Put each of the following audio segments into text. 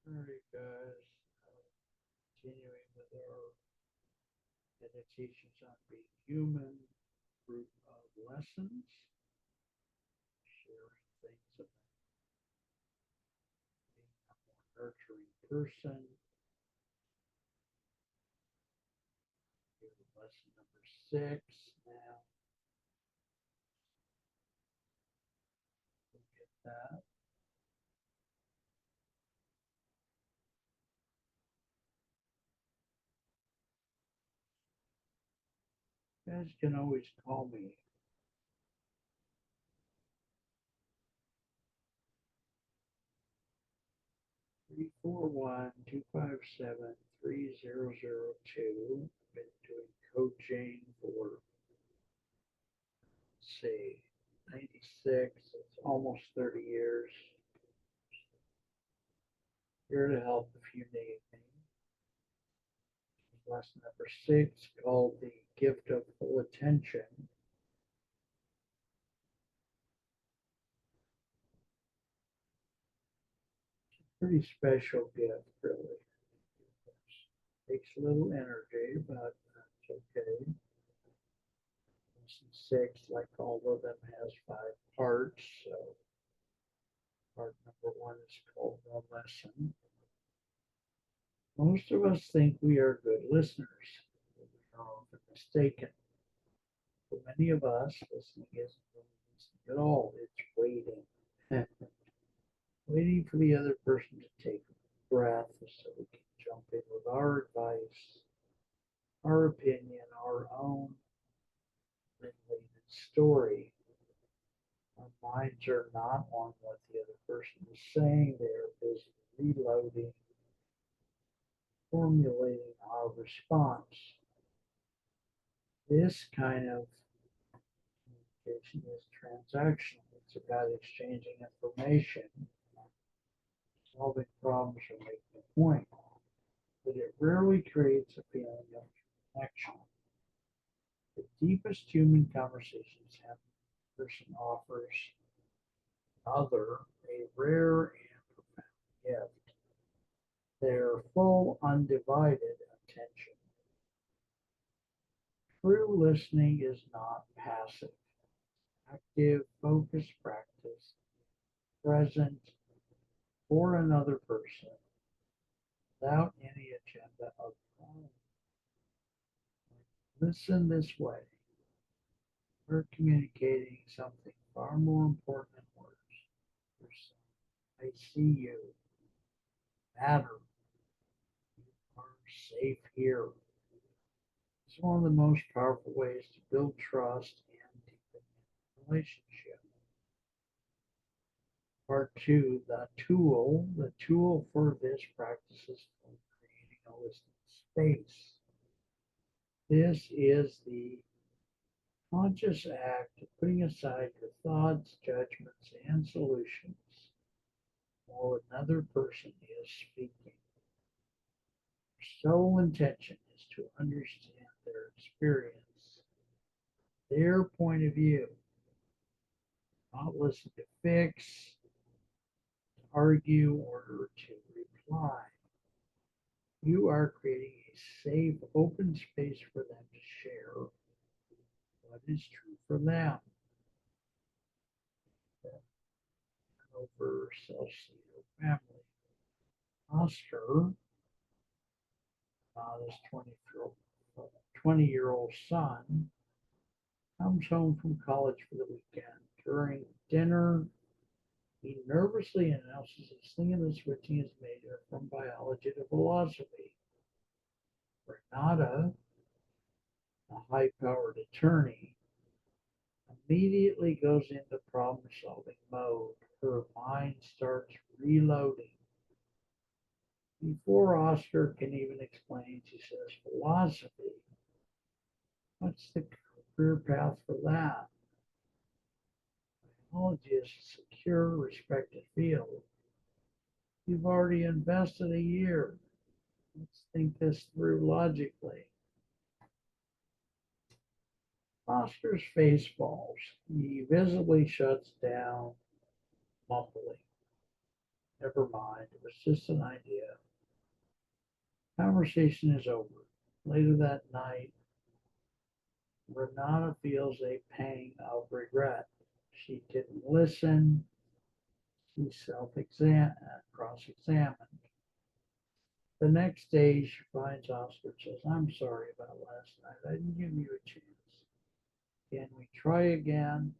All right, guys. Continuing with our meditations on being human, group of lessons, sharing things about being a more nurturing person. Here, lesson number 6. Now, look at that. You guys can always call me 341-257-3002. I've been doing coaching for, say, 96. It's almost 30 years. Here to help if you need me. Lesson number 6, called the gift of full attention. It's a pretty special gift, really. It takes a little energy, but that's okay. Lesson 6, like all of them, has 5 parts. So part number 1 is called the lesson. Most of us think we are good listeners, but we are often mistaken. For many of us, listening isn't really listening at all. It's waiting. Waiting for the other person to take a breath so we can jump in with our advice, our opinion, our own related story. Our minds are not on what the other person is saying. They are busy reloading, formulating our response. This kind of communication is transactional. It's about exchanging information, solving problems, or making a point. But it rarely creates a feeling of connection. The deepest human conversations happen when a person offers another a rare and profound gift, their full, undivided attention. True listening is not passive, active, focused practice, present for another person without any agenda of your own. Listen this way. We're communicating something far more important than words. I see you, matter, you are safe here. It's one of the most powerful ways to build trust and deepen relationship. Part 2, the tool. The tool for this practice is called creating a listening space. This is the conscious act of putting aside your thoughts, judgments, and solutions while another person is speaking. Your sole intention is to understand their experience, their point of view, not listen to fix, to argue, or to reply. You are creating a safe, open space for them to share what is true for them. The Hanover Salcedo family. Oscar, his 20-year-old son, comes home from college for the weekend. During dinner, he nervously announces he's thinking of switching his major from biology to philosophy. Renata, a high-powered attorney, immediately goes into problem-solving mode. Her mind starts reloading. Before Oscar can even explain, she says, philosophy? What's the career path for that? Biology is a secure, respected field. You've already invested a year. Let's think this through logically. Oscar's face falls. He visibly shuts down, mumbling. Never mind, it was just an idea. Conversation is over. Later that night, Renata feels a pang of regret. She didn't listen. She cross-examined. The next day, she finds Oscar and says, I'm sorry about last night. I didn't give you a chance. Can we try again?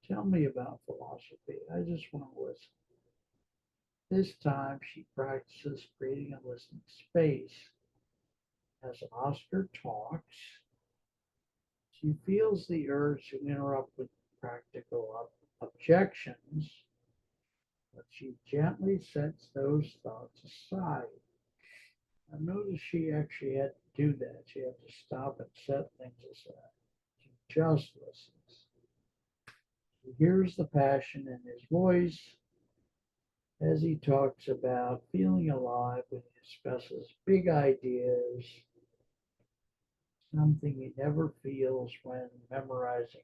Tell me about philosophy. I just want to listen. This time, she practices creating a listening space. As Oscar talks, she feels the urge to interrupt with practical objections, but she gently sets those thoughts aside. I noticed she actually had to do that. She had to stop and set things aside. She just listens. She hears the passion in his voice as he talks about feeling alive when he discusses big ideas, something he never feels when memorizing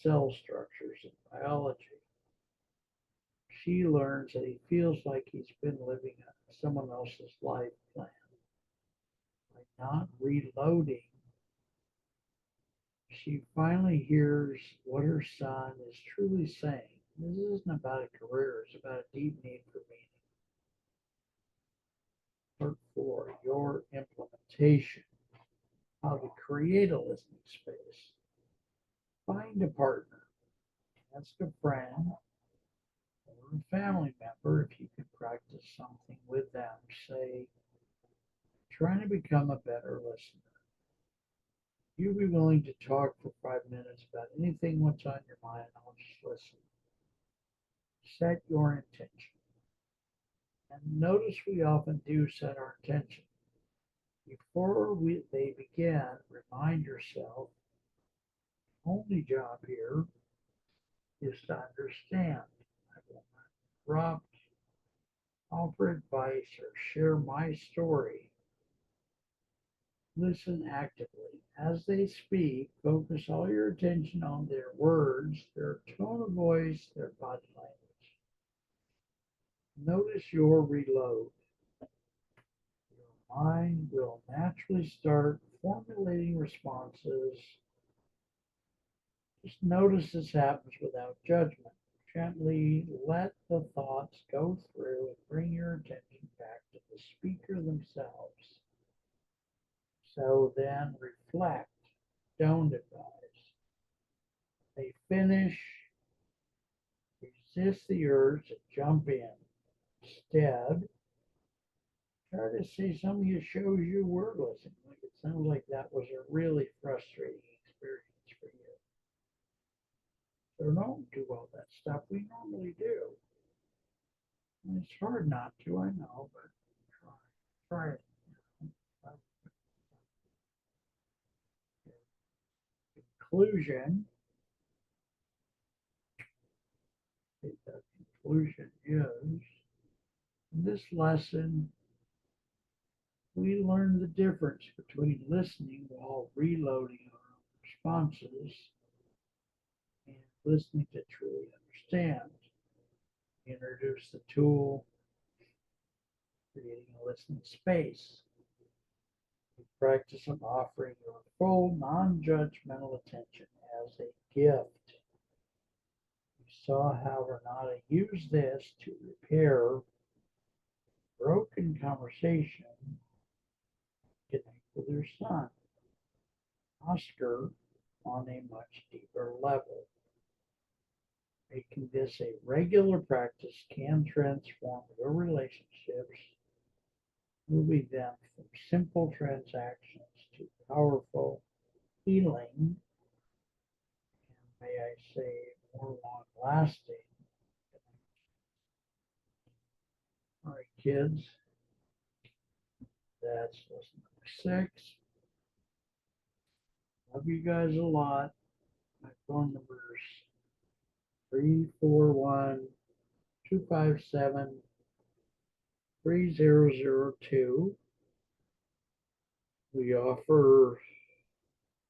cell structures in biology. She learns that he feels like he's been living someone else's life plan. By not reloading, she finally hears what her son is truly saying. This isn't about a career, it's about a deep need for meaning. Part 4, your implementation. How to create a listening space. Find a partner. Ask a friend or a family member if you can practice something with them. Say, trying to become a better listener. You be willing to talk for 5 minutes about anything what's on your mind. I'll just listen. Set your intention. And notice we often do set our intention. Before they begin, remind yourself, the only job here is to understand. I will not interrupt, offer advice, or share my story. Listen actively. As they speak, focus all your attention on their words, their tone of voice, their body language. Notice your reload. Your mind will naturally start formulating responses. Just notice this happens without judgment. Gently let the thoughts go through and bring your attention back to the speaker themselves. So then reflect, don't advise. They finish, resist the urge to jump in. Instead, try to see something that shows you were listening. Like it sounds like that was a really frustrating experience for you. So don't do all that stuff we normally do. And it's hard not to, I know, but try it. Conclusion. The conclusion is, in this lesson, we learn the difference between listening while reloading our responses and listening to truly understand. Introduce the tool, creating a listening space. The practice of offering your full, non-judgmental attention as a gift. You saw how Renata used this to repair broken conversation, connect with her son, Oscar, on a much deeper level. Making this a regular practice can transform your relationships, moving them from simple transactions to powerful healing, and may I say, more long-lasting. All right, kids, that's lesson number 6. Love you guys a lot. My phone number is 341-257-3002. We offer,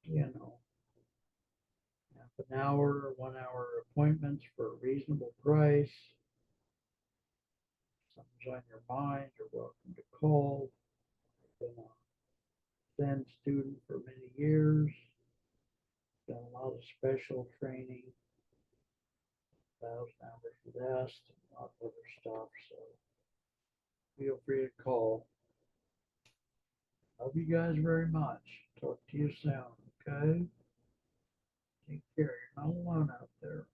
you know, half an hour, 1 hour appointments for a reasonable price. on your mind, you're welcome to call. I've been a Zen student for many years, done a lot of special training, 1,000 hours of rest, and a lot of other stuff. So feel free to call. Love you guys very much. Talk to you soon, okay? Take care. You're not alone out there.